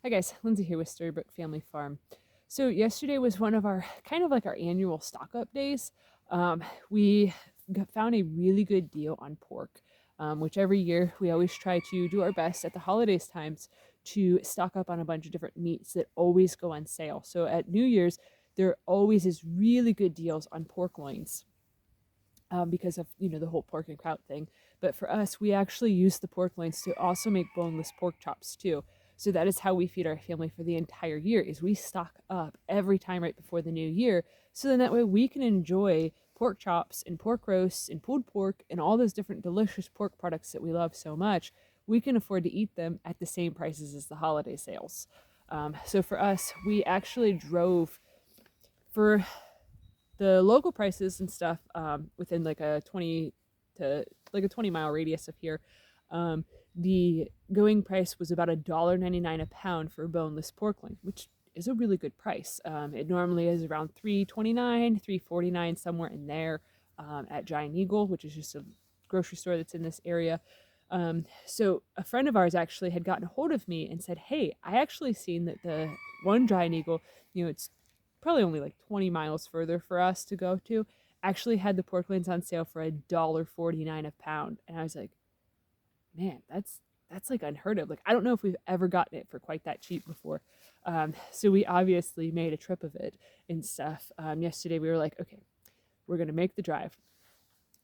Hi guys, Lindsay here with Storybrook Family Farm. So yesterday was one of our kind of like our annual stock up days. We found a really good deal on pork, which every year we always try to do our best at the holidays times to stock up on a bunch of different meats that always go on sale. So at New Year's, there always is really good deals on pork loins. Because of the whole pork and kraut thing. But for us, we actually use the pork loins to also make boneless pork chops too. So that is how we feed our family for the entire year. Is we stock up every time right before the new year, so then that way we can enjoy pork chops and pork roasts and pulled pork and all those different delicious pork products that we love so much. We can afford to eat them at the same prices as the holiday sales. So for us, we actually drove for the local prices and stuff within like a 20-mile radius of here. um, the going price was about $1.99 a pound for a boneless pork loin, which is a really good price. It normally is around $3.29, $3.49, somewhere in there, at Giant Eagle, which is just a grocery store that's in this area. So a friend of ours actually had gotten a hold of me and said, "Hey, I actually seen that the one Giant Eagle, it's probably only like 20 miles further for us to go to, actually had the pork loins on sale for $1.49 a pound." And I was like, man, that's like unheard of. Like, I don't know if we've ever gotten it for quite that cheap before. So we obviously made a trip of it and stuff. Yesterday we were like, okay, we're gonna make the drive.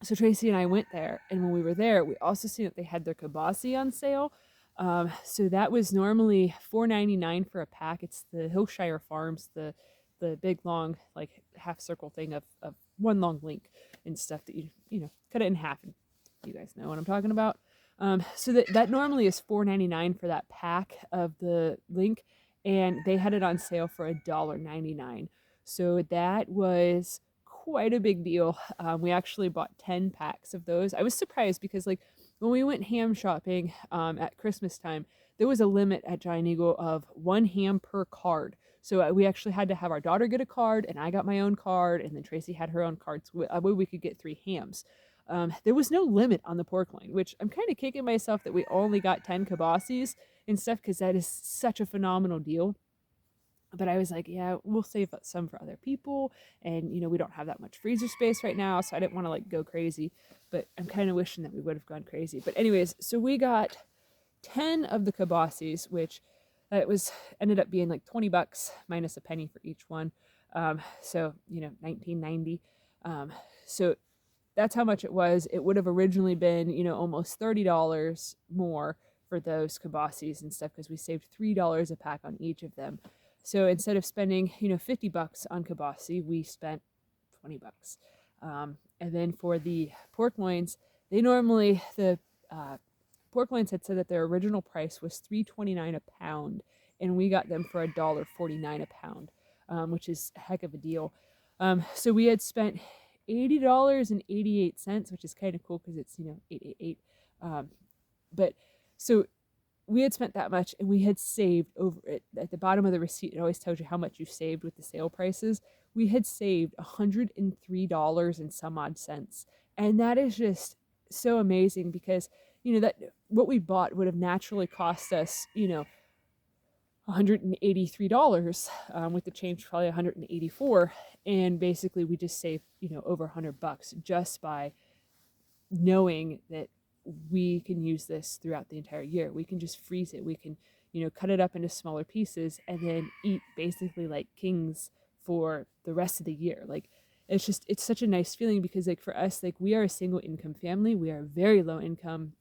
So Tracy and I went there, and when we were there, we also seen that they had their kibasi on sale. So that was normally $4.99 for a pack. It's the Hillshire Farms, the big long like half circle thing of one long link and stuff that you cut it in half, and you guys know what I'm talking about. So that normally is $4.99 for that pack of the link, and they had it on sale for $1.99. So that was quite a big deal. We actually bought 10 packs of those. I was surprised because, like, when we went ham shopping at Christmas time, there was a limit at Giant Eagle of one ham per card. So we actually had to have our daughter get a card, and I got my own card, and then Tracy had her own card. So that way we could get 3 hams. There was no limit on the pork loin, which I'm kind of kicking myself that we only got 10 kibasis and stuff, because that is such a phenomenal deal. But I was like, yeah, we'll save some for other people. And, we don't have that much freezer space right now. So I didn't want to like go crazy. But I'm kind of wishing that we would have gone crazy. But, anyways, so we got 10 of the kibasis, which it was ended up being like $20 minus a penny for each one. So, 19.90. So that's how much it was. It would have originally been, almost $30 more for those kibasis and stuff, because we saved $3 a pack on each of them. So instead of spending, $50 on kibasi, we spent $20. And then for the pork loins, the pork loins had said that their original price was $3.29 a pound, and we got them for $1.49 a pound, which is a heck of a deal. So we had spent $80.88, which is kind of cool because it's 888. But so we had spent that much, and we had saved over it. At the bottom of the receipt, it always tells you how much you saved with the sale prices. We had saved $103 and some odd cents. And that is just so amazing, because that what we bought would have naturally cost us $183, with the change probably 184. And basically we just saved over $100 just by knowing that we can use this throughout the entire year. We can just freeze it. We can, cut it up into smaller pieces and then eat basically like kings for the rest of the year. Like, it's such a nice feeling, because like for us, like, we are a single income family. We are very low income,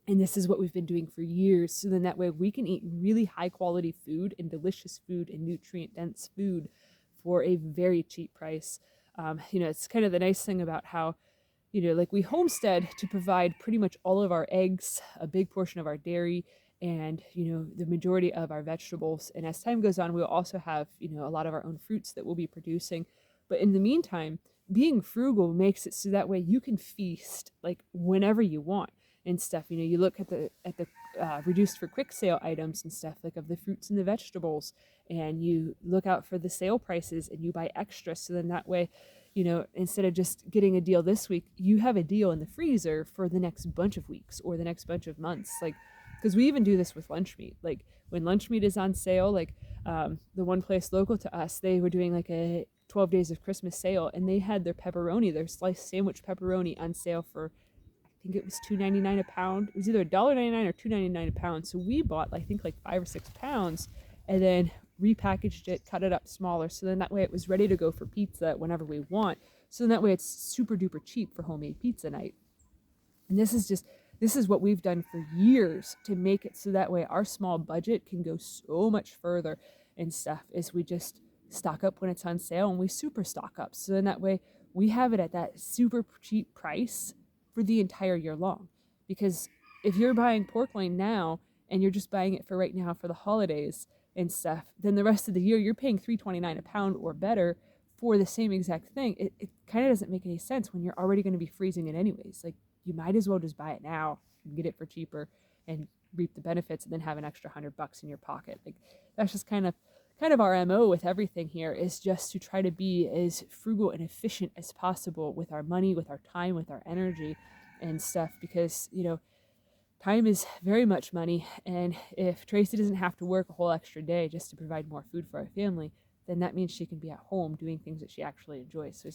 and this is what we've been doing for years. So then that way we can eat really high quality food and delicious food and nutrient dense food for a very cheap price. It's kind of the nice thing about how, like, we homestead to provide pretty much all of our eggs, a big portion of our dairy, and, the majority of our vegetables. And as time goes on, we'll also have, a lot of our own fruits that we'll be producing. But in the meantime, being frugal makes it so that way you can feast like whenever you want and stuff. You look at the reduced for quick sale items and stuff, like of the fruits and the vegetables, and you look out for the sale prices and you buy extra. So then that way, instead of just getting a deal this week, you have a deal in the freezer for the next bunch of weeks or the next bunch of months. Like, Because we even do this with lunch meat. Like when lunch meat is on sale, like the one place local to us, they were doing like a 12 days of Christmas sale, and they had their pepperoni, their sliced sandwich pepperoni, on sale for, I think it was $2.99 a pound. It was either $1.99 or $2.99 a pound. So we bought, I think, like 5 or 6 pounds, and then repackaged it, cut it up smaller, so then that way it was ready to go for pizza whenever we want. So then that way it's super duper cheap for homemade pizza night. And this is what we've done for years to make it so that way our small budget can go so much further and stuff, is we just stock up when it's on sale, and we super stock up. So then that way we have it at that super cheap price for the entire year long. Because if you're buying pork loin now and you're just buying it for right now for the holidays and stuff, then the rest of the year you're paying $3.29 a pound or better for the same exact thing. It kind of doesn't make any sense when you're already going to be freezing it anyways. Like, you might as well just buy it now and get it for cheaper and reap the benefits, and then have an extra $100 in your pocket. Like, that's just kind of our MO with everything here, is just to try to be as frugal and efficient as possible with our money, with our time, with our energy and stuff, because, time is very much money. And if Tracy doesn't have to work a whole extra day just to provide more food for our family, then that means she can be at home doing things that she actually enjoys. So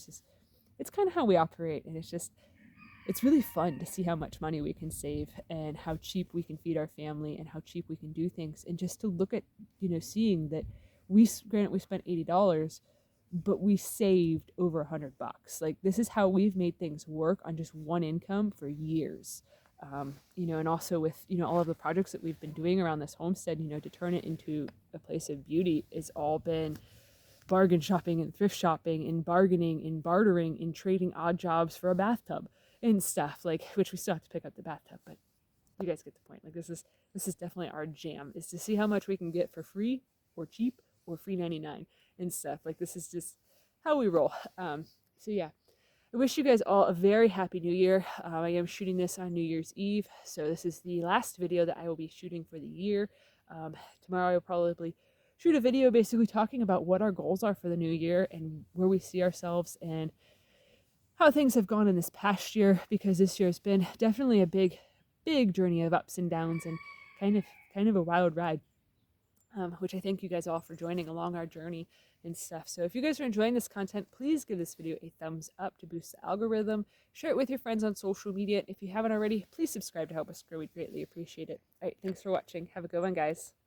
it's kind of how we operate. And it's really fun to see how much money we can save, and how cheap we can feed our family, and how cheap we can do things. And just to look at, seeing that granted we spent $80, but we saved over $100. Like, this is how we've made things work on just one income for years. And also with, all of the projects that we've been doing around this homestead, to turn it into a place of beauty, has all been bargain shopping and thrift shopping and bargaining and bartering and trading odd jobs for a bathtub and stuff, like, which we still have to pick up the bathtub, but you guys get the point. Like, this is definitely our jam, is to see how much we can get for free or cheap or free 99 and stuff. Like, this is just how we roll. So yeah, I wish you guys all a very happy new year. I am shooting this on New Year's Eve, so this is the last video that I will be shooting for the year. Tomorrow I'll probably shoot a video basically talking about what our goals are for the new year and where we see ourselves and how things have gone in this past year, because this year has been definitely a big journey of ups and downs, and kind of a wild ride, which I thank you guys all for joining along our journey and stuff. So if you guys are enjoying this content, please give this video a thumbs up to boost the algorithm. Share it with your friends on social media. If you haven't already, please subscribe to help us grow. We'd greatly appreciate it. All right, thanks for watching. Have a good one, guys.